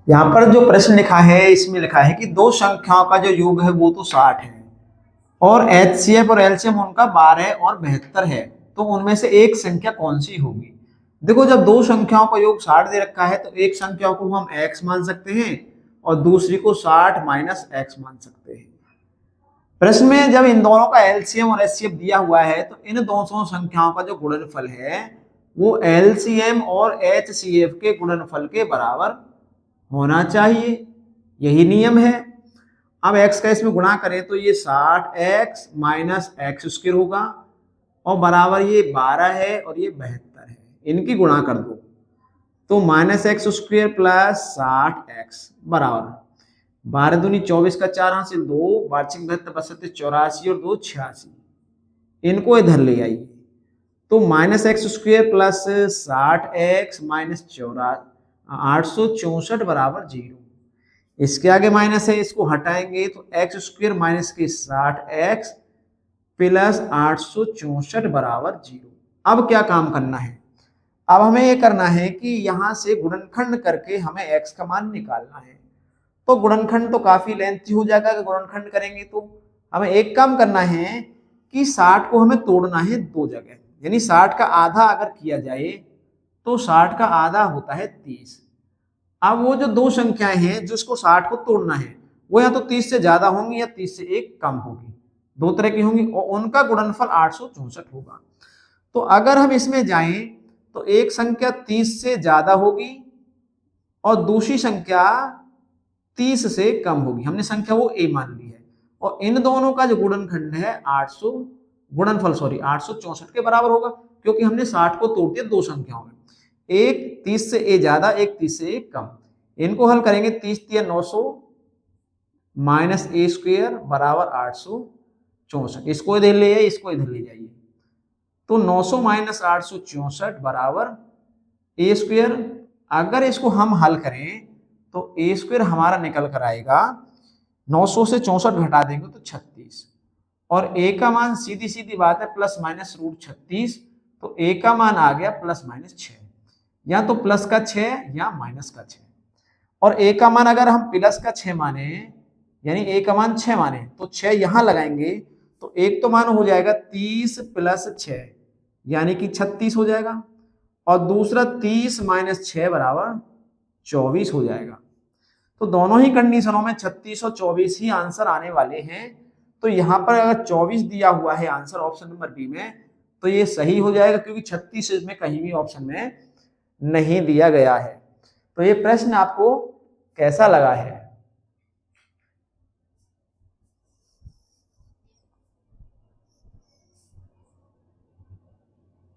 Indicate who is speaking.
Speaker 1: यहाँ पर जो प्रश्न लिखा है इसमें लिखा है कि दो संख्याओं का जो योग है वो तो 60 है और एचसीएफ और एलसीएम उनका 12 और 72 है, तो उनमें से एक संख्या कौन सी होगी। देखो, जब दो संख्याओं का योग 60 दे रखा है तो एक संख्या को हम x मान सकते हैं और दूसरी को 60 माइनस एक्स मान सकते हैं। प्रश्न में जब इन दोनों का एलसीएम और एचसीएफ दिया हुआ है तो इन दोनों संख्याओं का जो गुणनफल है वो एलसीएम और एचसीएफ के गुणनफल के बराबर होना चाहिए, यही नियम है। अब x का इसमें गुणा करें तो ये 60x माइनस एक्स स्क्वायर होगा और बराबर ये 12 है और ये 72 है, इनकी गुणा कर दो तो minus x square plus 60x बराबर 12 दूनी 24 का 4 हासिल 2 वार्षिक 72 84 और 2 86, इनको इधर ले आइए तो minus x square plus 60x minus 864 बराबर 0। इसके आगे माइनस है, इसको हटाएंगे तो एक्स स्क्वायर माइनस के 60x प्लस 864 बराबर 0। अब क्या काम करना है, अब हमें ये करना है कि यहां से गुणनखंड करके हमें x का मान निकालना है। तो गुणनखंड तो काफी लेंथी हो जाएगा, अगर गुणनखंड करेंगे तो हमें एक काम करना है कि 60 को हमें तोड़ना है दो जगह, यानी 60 का आधा अगर किया जाए तो 60 का आधा होता है 30। अब वो जो दो संख्याएं हैं जिसको 60 को तोड़ना है वो या तो 30 से ज्यादा होंगी या 30 से एक कम होगी, दो तरह की होंगी और उनका गुणनफल 864 होगा। तो अगर हम इसमें जाएं तो एक संख्या 30 से ज्यादा होगी और दूसरी संख्या 30 से कम होगी, हमने संख्या वो a मान ली है और इन दोनों का जो गुणनखंड है 864 के बराबर होगा, क्योंकि हमने 60 को तोड़ दिया दो संख्याओं में, एक 30 से a ज्यादा एक 30 से a कम। इनको हल करेंगे 30 या 900 माइनस a स्क्वायर बराबर 864, इसको इधर ले जाइए इसको इधर ले जाइए तो 900 माइनस 864 बराबर a स्क्वायर। अगर इसको हम हल करें तो a स्क्वायर हमारा निकल कर आएगा 900 से 64 घटा देंगे तो 36 और a का मान सीधी सीधी बात है प्लस माइनस रूट 36, तो a का मान आ गया प्लस माइनस 6, या तो प्लस का 6 या माइनस का 6। और a का मान अगर हम प्लस का 6 माने यानी a का मान 6 माने तो 6 यहां लगाएंगे तो एक तो मान हो जाएगा 30 प्लस 6 यानी कि 36 हो जाएगा और दूसरा 30 माइनस 6 बराबर 24 हो जाएगा। तो दोनों ही कंडीशनों में 36 और 24 ही आंसर आने वाले हैं। तो यहां पर अगर 24 दिया हुआ है आंसर ऑप्शन नंबर बी में तो ये सही हो जाएगा, क्योंकि 36 इसमें कहीं भी ऑप्शन में नहीं दिया गया है। तो ये प्रश्न आपको कैसा लगा है?